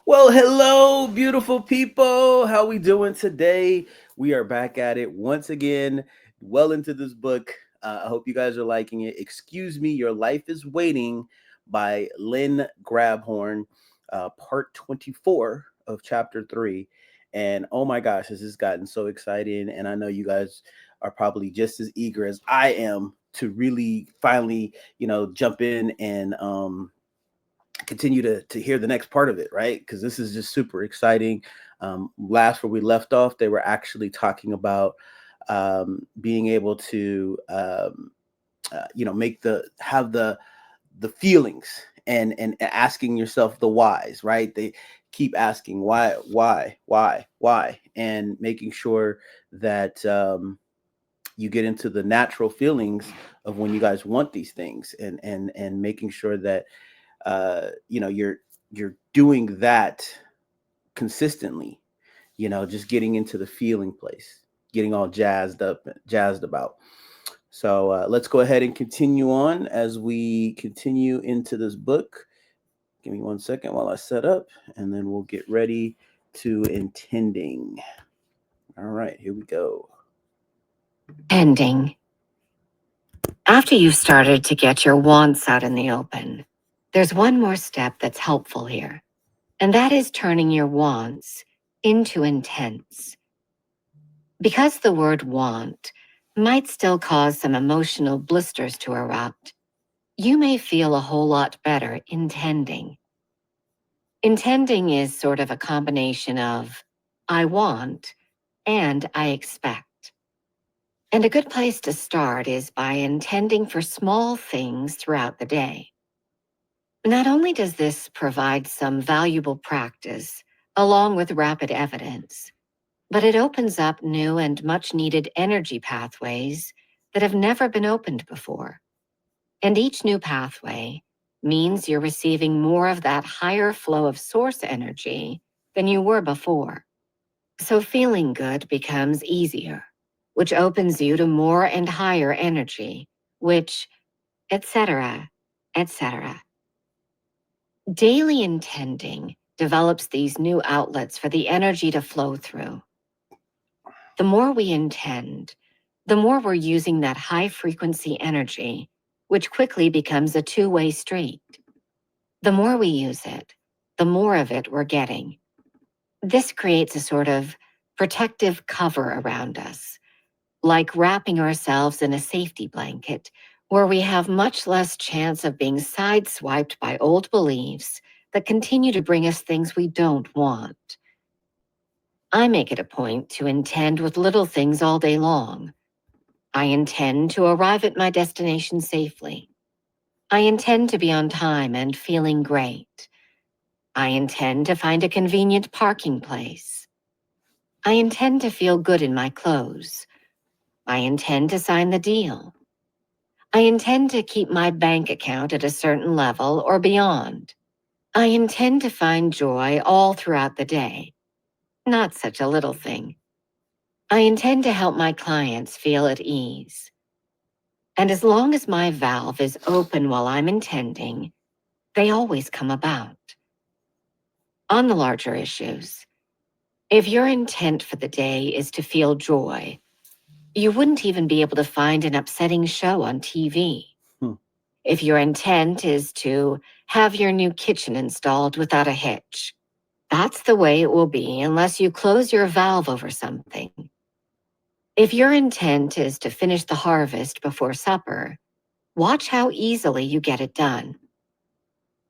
Well, hello, beautiful people. How we doing today? We are back at it once again, well into this book. I hope you guys are liking it. Excuse Me, Your Life is Waiting by Lynn Grabhorn, part 24 of chapter 3. And oh my gosh, this has gotten so exciting. And I know you guys are probably just as eager as I am to really finally, jump in and continue to hear the next part of it, right? Because this is just super exciting. Last where we left off, they were actually talking about being able to make the feelings and asking yourself the whys, right? They keep asking why, and making sure that you get into the natural feelings of when you guys want these things, and making sure that you're doing that consistently, just getting into the feeling place, getting all jazzed about. So let's go ahead and continue on as we continue into this book. Give me 1 second while I set up, and then we'll get ready to intending. All right, here we go. Ending. After you've started to get your wants out in the open, there's one more step that's helpful here, and that is turning your wants into intents. Because the word want might still cause some emotional blisters to erupt, you may feel a whole lot better intending. Intending is sort of a combination of I want and I expect. And a good place to start is by intending for small things throughout the day. Not only does this provide some valuable practice, along with rapid evidence, but it opens up new and much needed energy pathways that have never been opened before. And each new pathway means you're receiving more of that higher flow of source energy than you were before. So feeling good becomes easier, which opens you to more and higher energy, which, etc., etc. Daily intending develops these new outlets for the energy to flow through. The more we intend, the more we're using that high frequency energy, which quickly becomes a two-way street. The more we use it, the more of it we're getting. This creates a sort of protective cover around us, like wrapping ourselves in a safety blanket, where we have much less chance of being sideswiped by old beliefs that continue to bring us things we don't want. I make it a point to intend with little things all day long. I intend to arrive at my destination safely. I intend to be on time and feeling great. I intend to find a convenient parking place. I intend to feel good in my clothes. I intend to sign the deal. I intend to keep my bank account at a certain level or beyond. I intend to find joy all throughout the day. Not such a little thing. I intend to help my clients feel at ease. And as long as my valve is open while I'm intending, they always come about. On the larger issues, if your intent for the day is to feel joy, you wouldn't even be able to find an upsetting show on TV. Hmm. If your intent is to have your new kitchen installed without a hitch, that's the way it will be unless you close your valve over something. If your intent is to finish the harvest before supper, watch how easily you get it done.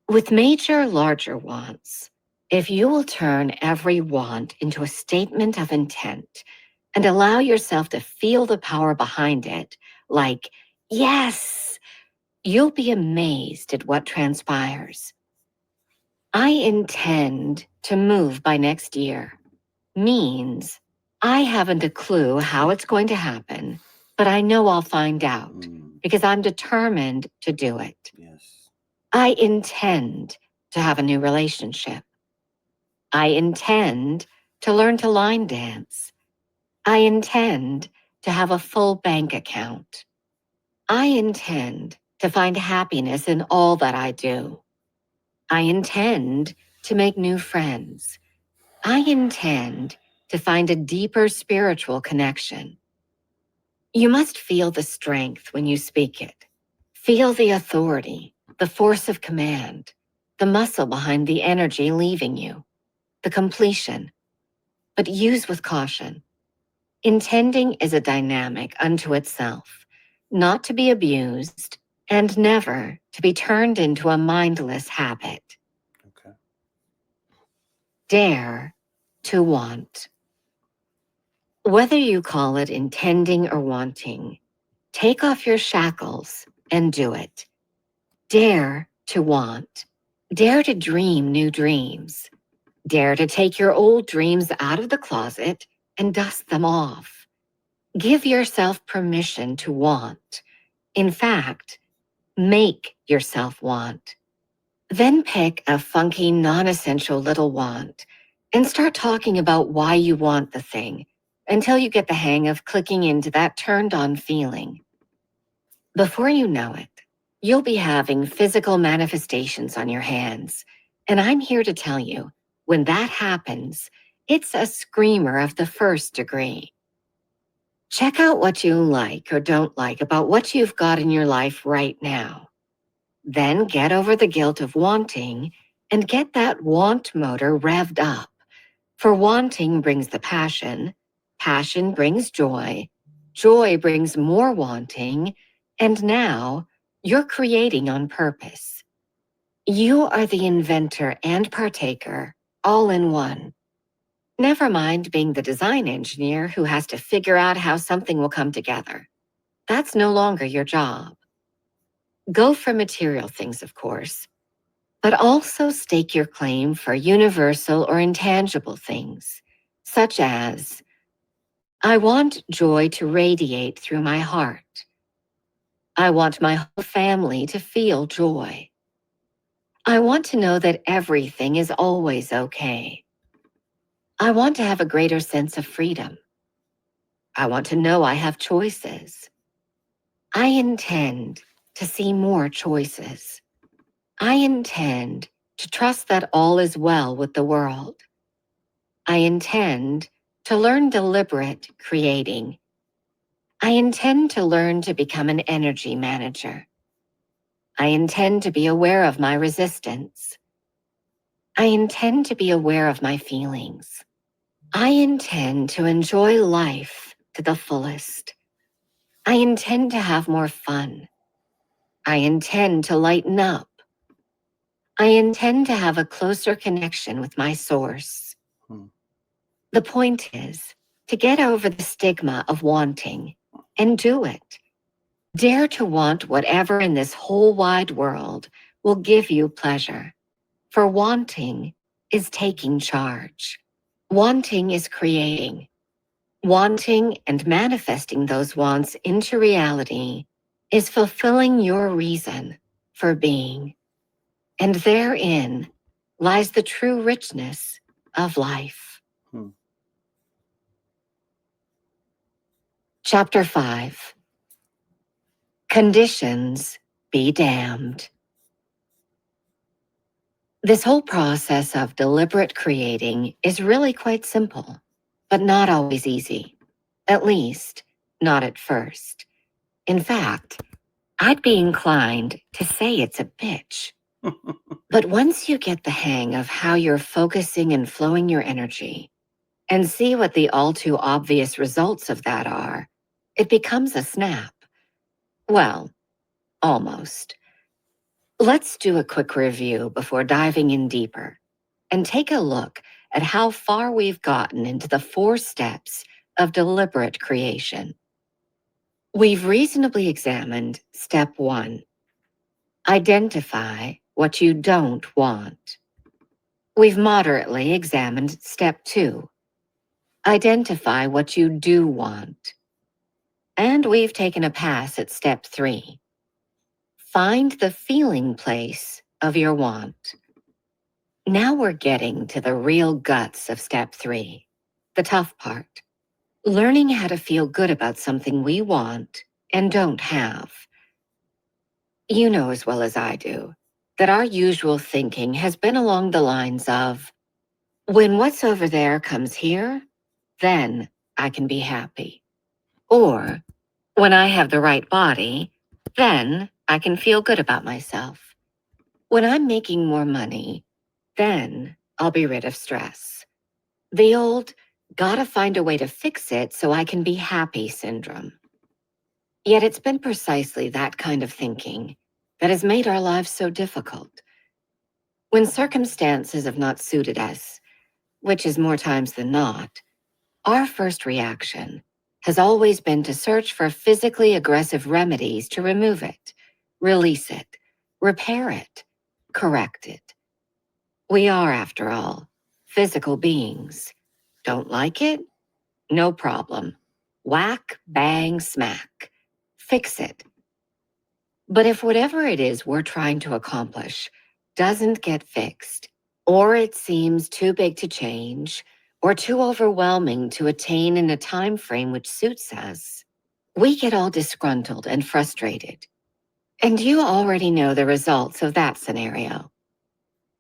With major, larger wants, if you will turn every want into a statement of intent and allow yourself to feel the power behind it, like, yes, you'll be amazed at what transpires. I intend to move by next year means I haven't a clue how it's going to happen, but I know I'll find out because I'm determined to do it. Yes. I intend to have a new relationship. I intend to learn to line dance. I intend to have a full bank account. I intend to find happiness in all that I do. I intend to make new friends. I intend to find a deeper spiritual connection. You must feel the strength when you speak it. Feel the authority, the force of command, the muscle behind the energy leaving you, the completion. But use with caution. Intending is a dynamic unto itself, not to be abused and never to be turned into a mindless habit. Okay. Dare to want. Whether you call it intending or wanting, take off your shackles and do it. Dare to want. Dare to dream new dreams. Dare to take your old dreams out of the closet and dust them off. Give yourself permission to want. In fact, make yourself want. Then pick a funky, non-essential little want and start talking about why you want the thing until you get the hang of clicking into that turned-on feeling. Before you know it, you'll be having physical manifestations on your hands. And I'm here to tell you, when that happens, it's a screamer of the first degree. Check out what you like or don't like about what you've got in your life right now. Then get over the guilt of wanting and get that want motor revved up. For wanting brings the passion, passion brings joy, joy brings more wanting, and now you're creating on purpose. You are the inventor and partaker, all in one. Never mind being the design engineer who has to figure out how something will come together. That's no longer your job. Go for material things, of course, but also stake your claim for universal or intangible things, such as, I want joy to radiate through my heart. I want my whole family to feel joy. I want to know that everything is always okay. I want to have a greater sense of freedom. I want to know I have choices. I intend to see more choices. I intend to trust that all is well with the world. I intend to learn deliberate creating. I intend to learn to become an energy manager. I intend to be aware of my resistance. I intend to be aware of my feelings. I intend to enjoy life to the fullest. I intend to have more fun. I intend to lighten up. I intend to have a closer connection with my source. Hmm. The point is to get over the stigma of wanting and do it. Dare to want whatever in this whole wide world will give you pleasure. For wanting is taking charge. Wanting is creating. Wanting and manifesting those wants into reality is fulfilling your reason for being. And therein lies the true richness of life. Hmm. Chapter 5. Conditions be damned. This whole process of deliberate creating is really quite simple, but not always easy. At least, not at first. In fact, I'd be inclined to say it's a bitch. But once you get the hang of how you're focusing and flowing your energy, and see what the all too obvious results of that are, it becomes a snap. Well, almost. Let's do a quick review before diving in deeper and take a look at how far we've gotten into the 4 steps of deliberate creation. We've reasonably examined step 1. Identify what you don't want. We've moderately examined step 2. Identify what you do want. And we've taken a pass at step 3. Find the feeling place of your want. Now we're getting to the real guts of step 3, the tough part. Learning how to feel good about something we want and don't have. You know as well as I do, that our usual thinking has been along the lines of, when what's over there comes here, then I can be happy. Or, when I have the right body, then I can feel good about myself. When I'm making more money, then I'll be rid of stress. The old, gotta find a way to fix it so I can be happy syndrome. Yet it's been precisely that kind of thinking that has made our lives so difficult. When circumstances have not suited us, which is more times than not, our first reaction has always been to search for physically aggressive remedies to remove it, release it, repair it, correct it. We are, after all, physical beings. Don't like it? No problem. Whack, bang, smack. Fix it. But if whatever it is we're trying to accomplish doesn't get fixed, or it seems too big to change, or too overwhelming to attain in a time frame which suits us, we get all disgruntled and frustrated. And you already know the results of that scenario.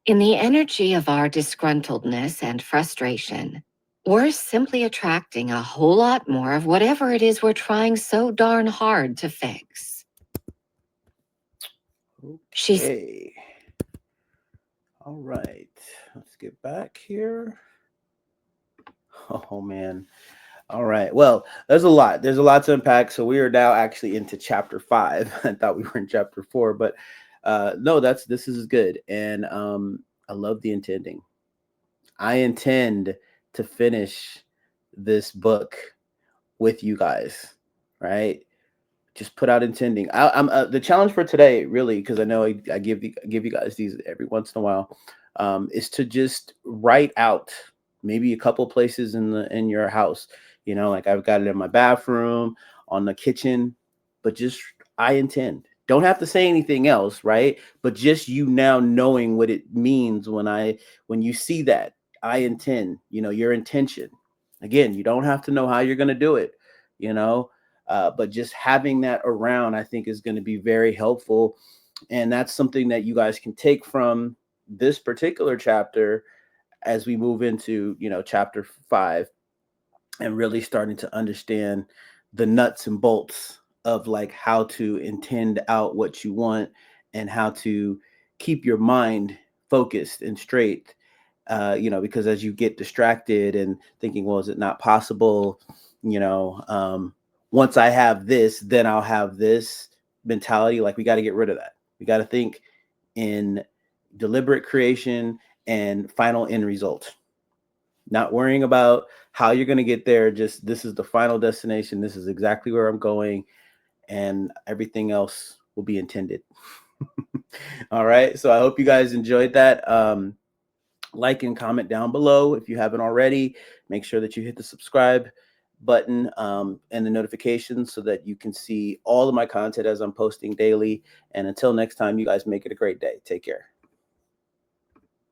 In the energy of our disgruntledness and frustration, we're simply attracting a whole lot more of whatever it is we're trying so darn hard to fix. She's Okay. All right. Let's get back here. Oh man. All right. Well, there's a lot. There's a lot to unpack. So we are now actually into chapter 5. I thought we were in chapter 4, but no, this is good. And I love the intending. I intend to finish this book with you guys, right? Just put out intending. I'm the challenge for today, really, because I know I give you guys these every once in a while, is to just write out maybe a couple places in your house. You know, like I've got it in my bathroom, on the kitchen, but just I intend. Don't have to say anything else, right? But just you now knowing what it means when you see that I intend. You know, your intention. Again, you don't have to know how you're going to do it. You know, but just having that around, I think, is going to be very helpful. And that's something that you guys can take from this particular chapter as we move into, chapter 5 and really starting to understand the nuts and bolts of like how to intend out what you want and how to keep your mind focused and straight. Because as you get distracted and thinking, well, is it not possible? You know, once I have this, then I'll have this mentality. Like we got to get rid of that. We got to think in deliberate creation and final end result, not worrying about how you're going to get there. Just this is the final destination. This is exactly where I'm going, and everything else will be intended. All right. So I hope you guys enjoyed that. Like and comment down below if you haven't already. Make sure that you hit the subscribe button and the notifications so that you can see all of my content as I'm posting daily. And until next time, you guys make it a great day. Take care.